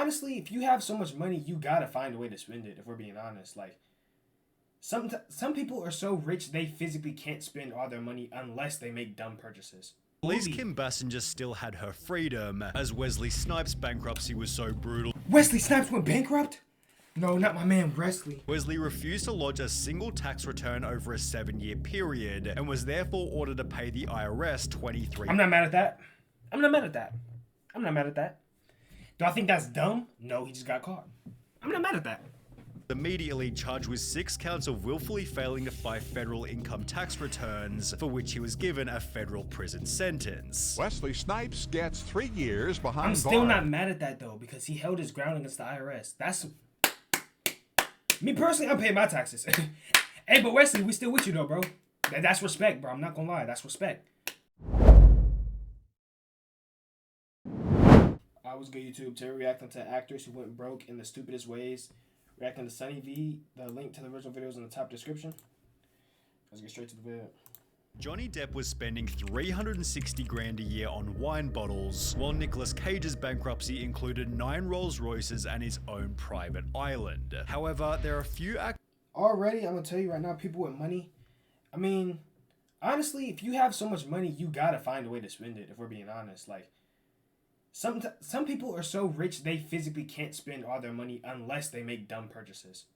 honestly, if you have so much money, you gotta find a way to spend it. If we're being honest, like some people are so rich they physically can't spend all their money unless they make dumb purchases. At least Kim Basinger still had her freedom, as Wesley Snipes' bankruptcy was so brutal. Wesley Snipes went bankrupt? No, not my man Wesley. Wesley refused to lodge a single tax return over a 7-year period and was therefore ordered to pay the IRS $23. I'm not mad at that. I'm not mad at that. I'm not mad at that. Do I think that's dumb? No, he just got caught. I'm not mad at that. Immediately charged with 6 counts of willfully failing to file federal income tax returns, for which he was given a federal prison sentence. Wesley Snipes gets 3 years behind I'm still bars. not mad at that though, because he held his ground against the IRS. That's me personally. I'm paying my taxes. Hey, but Wesley, we still with you though, bro. That's respect, bro. I'm not gonna lie. That's respect. I was good, YouTube. Today reacting to actors who went broke in the stupidest ways. Reacting to Sunny V. The link to the original video is in the top description. Let's get straight to the video. Johnny Depp was spending $360 grand a year on wine bottles, while Nicolas Cage's bankruptcy included 9 Rolls Royces and his own private island. However, there are a few Already, I'm gonna tell you right now, people with money, I mean, honestly, if you have so much money, you gotta find a way to spend it, if we're being honest. Like, some people are so rich they physically can't spend all their money unless they make dumb purchases.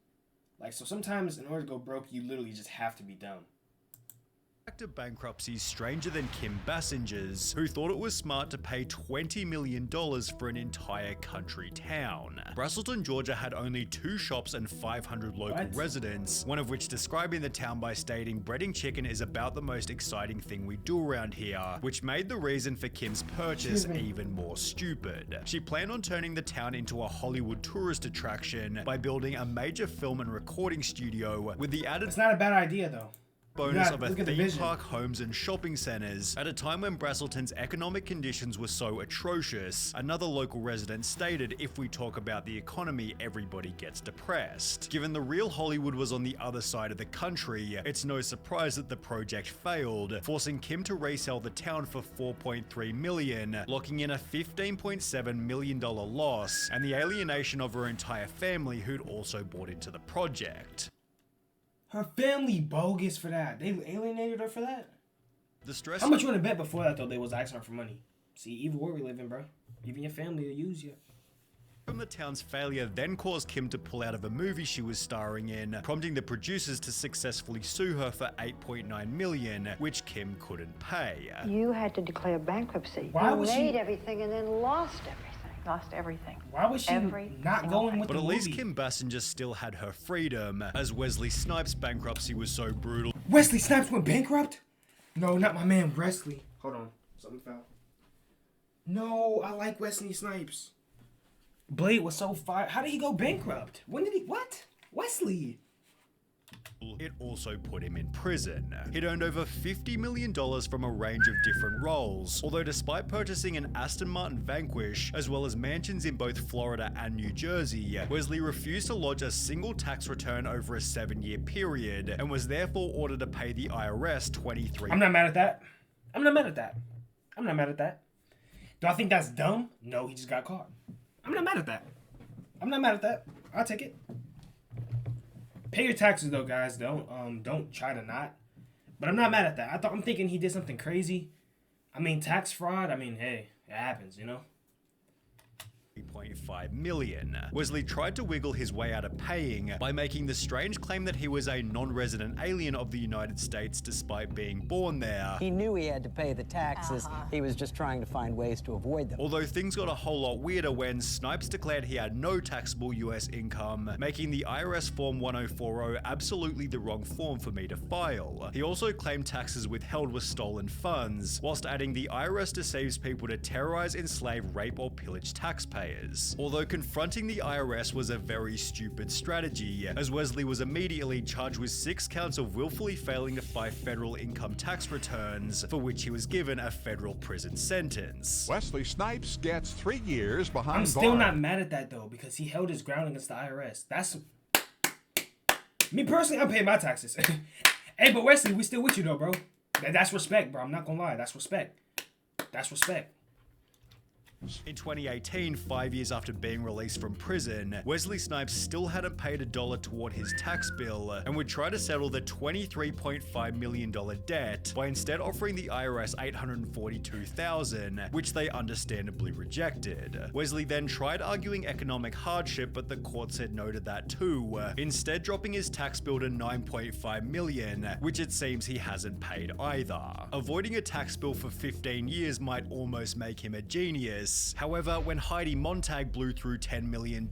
Like, so sometimes in order to go broke, you literally just have to be dumb. actor bankruptcies stranger than Kim Basinger's, who thought it was smart to pay $20 million for an entire country town. Braselton, Georgia had only 2 shops and 500 local residents, one of which describing the town by stating, "Breading chicken is about the most exciting thing we do around here," which made the reason for Kim's purchase even more stupid. She planned on turning the town into a Hollywood tourist attraction by building a major film and recording studio with the added It's not a bad idea though. bonus of a theme park, homes and shopping centers at a time when Braselton's economic conditions were so atrocious. Another local resident stated, "If we talk about the economy, everybody gets depressed." Given the real Hollywood was on the other side of the country, it's no surprise that the project failed, forcing Kim to resell the town for $4.3 million, locking in a $15.7 million loss and the alienation of her entire family who'd also bought into the project. Her family bogus for that. They alienated her for that. The stress. How much you want to bet before that though? They was asking her for money. See, even where we live in, bro. Even your family will use you. From the town's failure then caused Kim to pull out of a movie she was starring in, prompting the producers to successfully sue her for $8.9 million, which Kim couldn't pay. You had to declare bankruptcy. Why you was she made everything and then lost everything. Lost everything. Why was she not going with But the at least movie? Kim Basinger still had her freedom, as Wesley Snipes' bankruptcy was so brutal. Wesley Snipes went bankrupt? No, not my man Wesley. Hold on, something fell. No, I like Wesley Snipes. Blade was so fire. How did he go bankrupt? When did he? What? Wesley. It also put him in prison. He'd earned over $50 million from a range of different roles, although despite purchasing an Aston Martin Vanquish, as well as mansions in both Florida and New Jersey, Wesley refused to lodge a single tax return over a 7-year period, and was therefore ordered to pay the IRS $23. I'm not mad at that. I'm not mad at that. I'm not mad at that. Do I think that's dumb? No, he just got caught. I'm not mad at that. I'm not mad at that. I'll take it. Pay your taxes though, guys. Don't try to not. But I'm not mad at that. I'm thinking he did something crazy. I mean, tax fraud. I mean, hey, it happens, you know. $3.5 million. Wesley tried to wiggle his way out of paying by making the strange claim that he was a non-resident alien of the United States despite being born there. He knew he had to pay the taxes. He was just trying to find ways to avoid them. Although things got a whole lot weirder when Snipes declared he had no taxable US income, making the IRS Form 1040 absolutely the wrong form for me to file. He also claimed taxes withheld were stolen funds, whilst adding the IRS deceives people to terrorize, enslave, rape, or pillage taxpayers. Although confronting the IRS was a very stupid strategy, as Wesley was immediately charged with 6 counts of willfully failing to file federal income tax returns, for which he was given a federal prison sentence. Wesley Snipes gets 3 years behind I'm still bars. not mad at that though, because he held his ground against the IRS. That's me personally. I'm paying my taxes. Hey, but Wesley, we still with you though, bro. That's respect, bro. I'm not gonna lie. That's respect. That's respect. In 2018, 5 years after being released from prison, Wesley Snipes still hadn't paid $1 toward his tax bill and would try to settle the $23.5 million debt by instead offering the IRS $842,000, which they understandably rejected. Wesley then tried arguing economic hardship, but the court said no to that too, instead dropping his tax bill to $9.5 million, which it seems he hasn't paid either. Avoiding a tax bill for 15 years might almost make him a genius. However, when Heidi Montag blew through $10 million,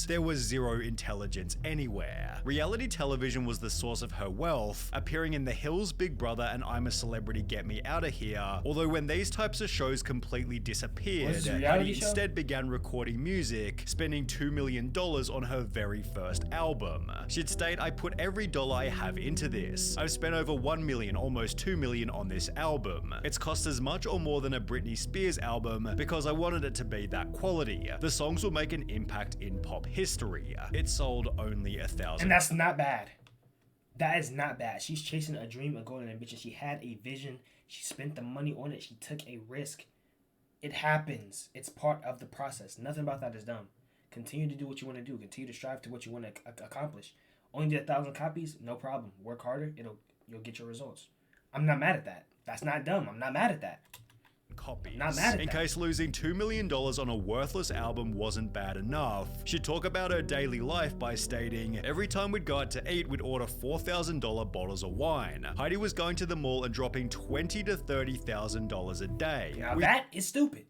there was zero intelligence anywhere. Reality television was the source of her wealth, appearing in The Hills, Big Brother, and I'm a Celebrity, Get Me Outta Here. Although when these types of shows completely disappeared, Heidi instead began recording music, spending $2 million on her very first album. She'd state, "I put every dollar I have into this. I've spent over $1 million, almost $2 million on this album. It's cost as much or more than a Britney Spears album because I wanted it to be that quality. The songs will make an impact in pop history. It sold only 1,000. And that's not bad. That is not bad. She's chasing a dream, a goal, and ambition. She had a vision. She spent the money on it. She took a risk. It happens. It's part of the process. Nothing about that is dumb. Continue to do what you want to do. Continue to strive to what you want to accomplish. Only did 1,000 copies? No problem. Work harder. You'll get your results. I'm not mad at that. That's not dumb. I'm not mad at that. Copies. Not mad at in that. case losing $2 million on a worthless album wasn't bad enough, she'd talk about her daily life by stating, "Every time we'd go out to eat, we'd order $4,000 bottles of wine. Heidi was going to the mall and dropping $20,000 to $30,000 a day. Now that is stupid.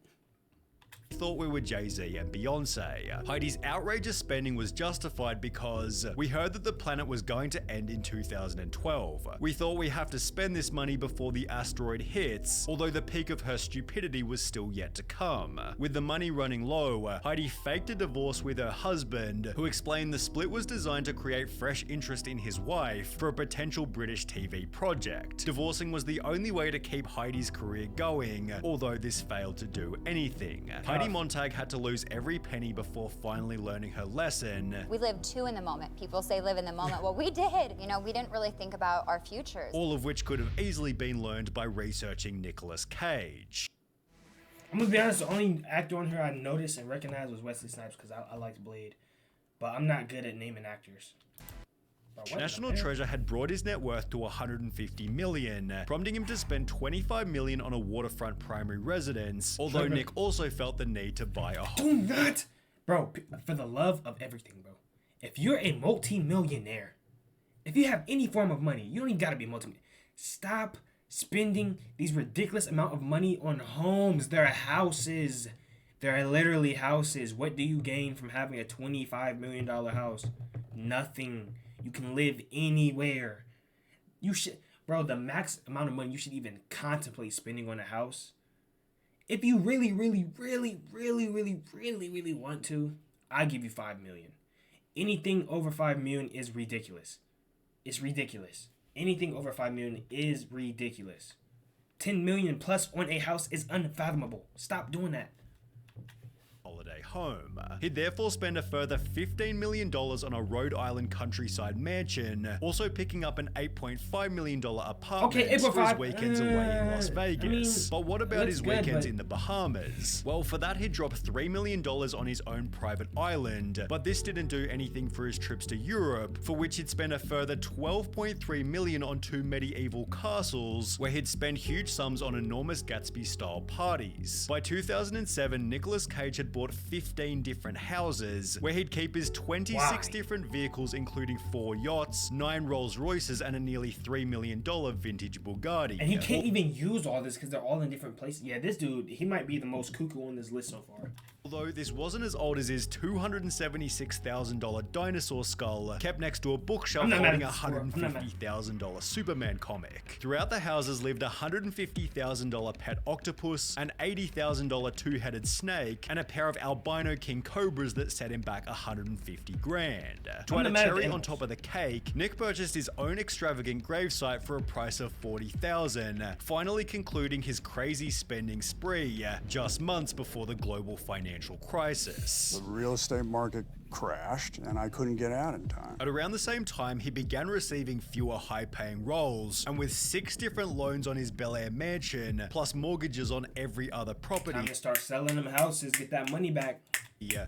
Thought we were Jay-Z and Beyonce. Heidi's outrageous spending was justified because we heard that the planet was going to end in 2012. We thought we have to spend this money before the asteroid hits, although the peak of her stupidity was still yet to come. With the money running low, Heidi faked a divorce with her husband, who explained the split was designed to create fresh interest in his wife for a potential British TV project. Divorcing was the only way to keep Heidi's career going, although this failed to do anything. Heidi Montag had to lose every penny before finally learning her lesson. We live too in the moment. People say live in the moment. Well, we did. We didn't really think about our futures. All of which could have easily been learned by researching Nicolas Cage. I'm gonna be honest, the only actor on here I noticed and recognized was Wesley Snipes because I liked Blade. But I'm not good at naming actors. National Treasure had brought his net worth to $150 million, prompting him to spend $25 million on a waterfront primary residence, although Nick also felt the need to buy a home. Do not! Bro, for the love of everything, bro. If you're a multi-millionaire, if you have any form of money, you don't even gotta be multi-millionaire. Stop spending these ridiculous amount of money on homes. They're houses. They're literally houses. What do you gain from having a $25 million house? Nothing. You can live anywhere. You should, bro, the max amount of money you should even contemplate spending on a house. If you really want to, I give you $5 million. Anything over $5 million is ridiculous. It's ridiculous. Anything over $5 million is ridiculous. $10 million plus on a house is unfathomable. Stop doing that. Holiday home. He'd therefore spend a further $15 million on a Rhode Island countryside mansion, also picking up an $8.5 million apartment for his weekends away in Las Vegas. But what about his weekends in the Bahamas? Well, for that he'd drop $3 million on his own private island, but this didn't do anything for his trips to Europe, for which he'd spend a further $12.3 million on 2 medieval castles, where he'd spend huge sums on enormous Gatsby-style parties. By 2007, Nicolas Cage had bought 15 different houses, where he'd keep his 26 different vehicles, including 4 yachts, 9 Rolls Royces, and a nearly $3 million vintage Bugatti. And he can't even use all this because they're all in different places. Yeah, this dude, he might be the most cuckoo on this list so far. Although this wasn't as old as his $276,000 dinosaur skull kept next to a bookshelf holding a $150,000 Superman comic. Throughout the houses lived a $150,000 pet octopus, an $80,000 two-headed snake, and a pair of albino king cobras that set him back $150,000. To add a cherry on top of the cake, Nick purchased his own extravagant gravesite for a price of $40,000, finally concluding his crazy spending spree just months before the global financial financial crisis. The real estate market crashed and I couldn't get out in time. At around the same time, he began receiving fewer high-paying roles, and with 6 different loans on his Bel Air mansion, plus mortgages on every other property. Time to start selling them houses, get that money back.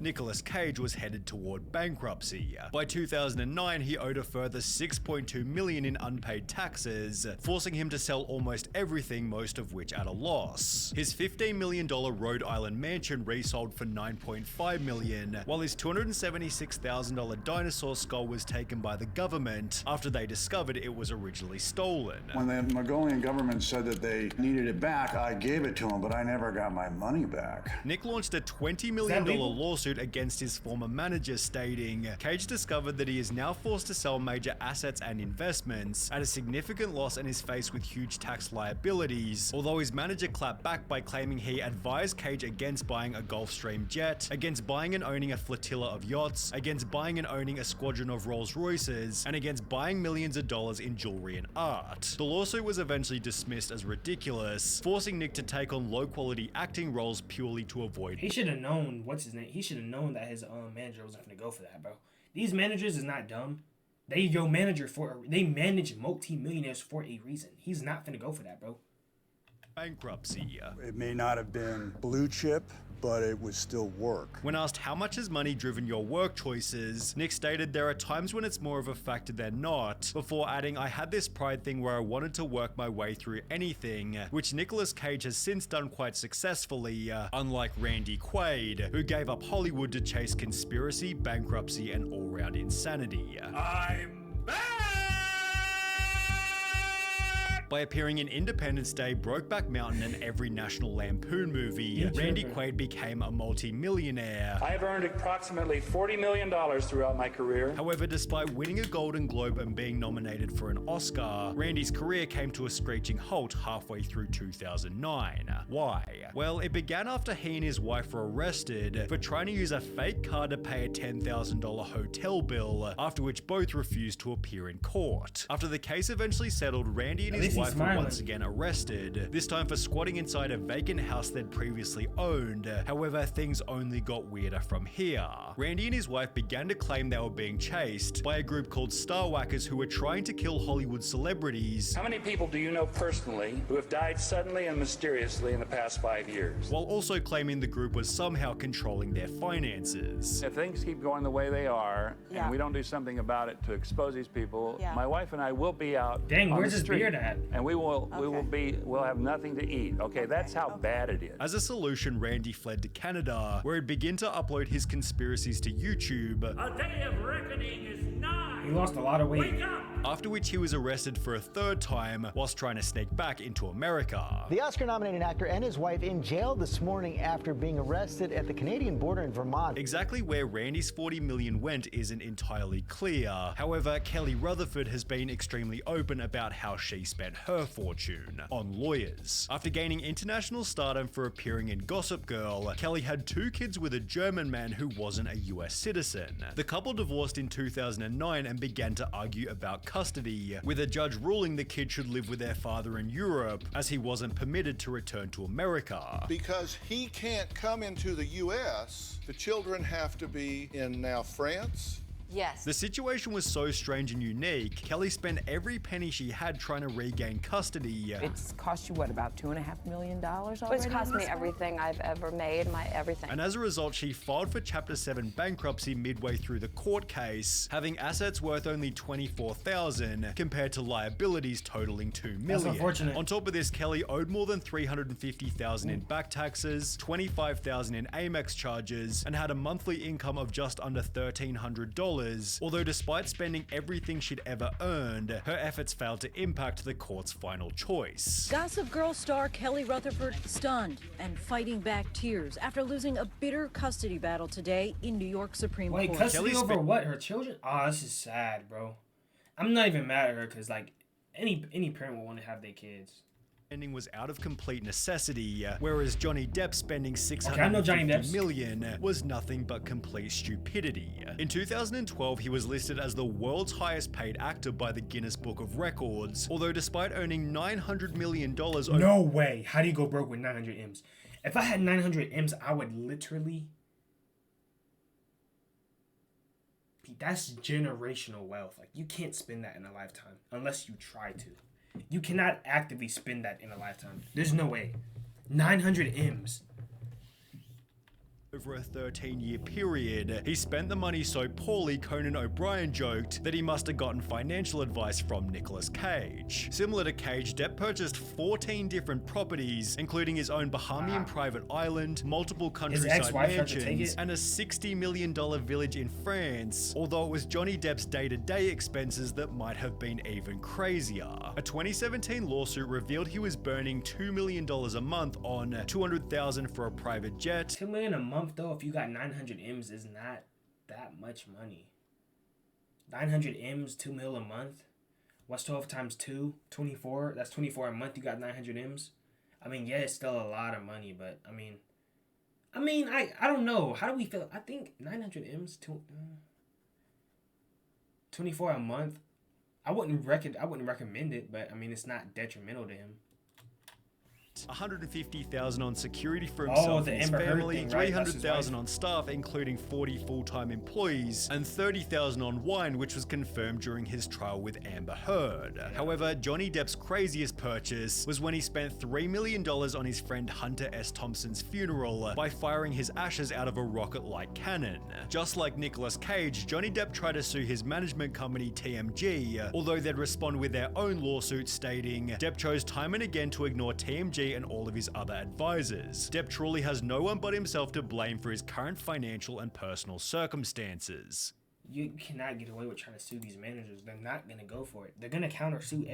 Nicolas Cage was headed toward bankruptcy. By 2009, he owed a further $6.2 million in unpaid taxes, forcing him to sell almost everything, most of which at a loss. His $15 million Rhode Island mansion resold for $9.5 million, while his $276,000 dinosaur skull was taken by the government after they discovered it was originally stolen. When the Mongolian government said that they needed it back, I gave it to them, but I never got my money back. Nick launched a $20 million lawsuit against his former manager, stating, Cage discovered that he is now forced to sell major assets and investments at a significant loss and is faced with huge tax liabilities, although his manager clapped back by claiming he advised Cage against buying a Gulfstream jet, against buying and owning a flotilla of yachts, against buying and owning a squadron of Rolls Royces, and against buying millions of dollars in jewelry and art. The lawsuit was eventually dismissed as ridiculous, forcing Nick to take on low-quality acting roles purely to avoid. He should have known, what's his name? He should have known that his manager wasn't going to go for that, bro. These managers is not dumb. They manage multi-millionaires for a reason. He's not finna go for that, bro. Bankruptcy. It may not have been blue chip, but it would still work. When asked how much has money driven your work choices, Nick stated there are times when it's more of a factor than not, before adding, I had this pride thing where I wanted to work my way through anything, which Nicolas Cage has since done quite successfully, unlike Randy Quaid, who gave up Hollywood to chase conspiracy, bankruptcy, and all-round insanity. I'm back! By appearing in Independence Day, Brokeback Mountain, and every National Lampoon movie, Randy Quaid became a multi-millionaire. I have earned approximately $40 million throughout my career. However, despite winning a Golden Globe and being nominated for an Oscar, Randy's career came to a screeching halt halfway through 2009. Why? Well, it began after he and his wife were arrested for trying to use a fake card to pay a $10,000 hotel bill, after which both refused to appear in court. After the case eventually settled, Randy and his wife were once again arrested, this time for squatting inside a vacant house they'd previously owned. However, things only got weirder from here. Randy and his wife began to claim they were being chased by a group called Star Whackers who were trying to kill Hollywood celebrities. How many people do you know personally who have died suddenly and mysteriously in the past 5 years? While also claiming the group was somehow controlling their finances. If things keep going the way they are, and we don't do something about it to expose these people, my wife and I will be out. Dang, on where's the his street. beard at? And we'll have nothing to eat. Okay, that's how bad it is. As a solution, Randy fled to Canada, where he'd begin to upload his conspiracies to YouTube. A day of reckoning is nigh. He lost a lot of weight. Wake up! After which he was arrested for a third time whilst trying to sneak back into America. The Oscar-nominated actor and his wife in jail this morning after being arrested at the Canadian border in Vermont. Exactly where Randy's $40 million went isn't entirely clear. However, Kelly Rutherford has been extremely open about how she spent her fortune on lawyers. After gaining international stardom for appearing in Gossip Girl, Kelly had 2 kids with a German man who wasn't a US citizen. The couple divorced in 2009 and began to argue about custody, with a judge ruling the kids should live with their father in Europe, as he wasn't permitted to return to America. Because he can't come into the US, the children have to be in now France. Yes. The situation was so strange and unique, Kelly spent every penny she had trying to regain custody. It's cost you, what, about $2.5 million already? It's cost me everything I've ever made, my everything. And as a result, she filed for Chapter 7 bankruptcy midway through the court case, having assets worth only $24,000 compared to liabilities totaling $2 million. That's unfortunate. On top of this, Kelly owed more than $350,000 in back taxes, $25,000 in Amex charges, and had a monthly income of just under $1,300. Although despite spending everything she'd ever earned, her efforts failed to impact the court's final choice. Gossip Girl star Kelly Rutherford stunned and fighting back tears after losing a bitter custody battle today in New York Supreme Court. Wait, custody over what? Her children? Oh, this is sad, bro. I'm not even mad at her because, like, any parent would want to have their kids. Ending was out of complete necessity, whereas Johnny Depp spending $650 million was nothing but complete stupidity. In 2012, he was listed as the world's highest paid actor by the Guinness Book of Records, although despite earning $900 million... No way! How do you go broke with 900 M's? If I had 900 M's, I would literally That's generational wealth. Like, you can't spend that in a lifetime unless you try to. You cannot actively spend that in a lifetime. There's no way. 900 M's. Over a 13-year period, he spent the money so poorly Conan O'Brien joked that he must have gotten financial advice from Nicolas Cage. Similar to Cage, Depp purchased 14 different properties, including his own Bahamian private island, multiple countryside mansions, and a $60 million village in France, although it was Johnny Depp's day-to-day expenses that might have been even crazier. A 2017 lawsuit revealed he was burning $2 million a month on $200,000 for a private jet. $2 million a month though, if you got 900 M's, is not that much money. 900 M's, 2 mil a month. What's 12 times 2? 24. That's 24 a month. You got 900 M's. I mean, yeah, it's still a lot of money, but I mean, I don't know. How do we feel? I think 900 M's, 24 a month. I wouldn't recommend it, but I mean, it's not detrimental to him. $150,000 on security for himself and his family, $300,000 on staff, including 40 full-time employees, and $30,000 on wine, which was confirmed during his trial with Amber Heard. However, Johnny Depp's craziest purchase was when he spent $3 million on his friend Hunter S. Thompson's funeral by firing his ashes out of a rocket-like cannon. Just like Nicolas Cage, Johnny Depp tried to sue his management company TMG, although they'd respond with their own lawsuit stating, Depp chose time and again to ignore TMG and all of his other advisors. Depp truly has no one but himself to blame for his current financial and personal circumstances. You cannot get away with trying to sue these managers. They're not gonna go for it. They're gonna countersue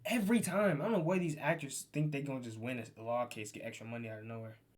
every time. I don't know why these actors think they're gonna just win a law case, get extra money out of nowhere.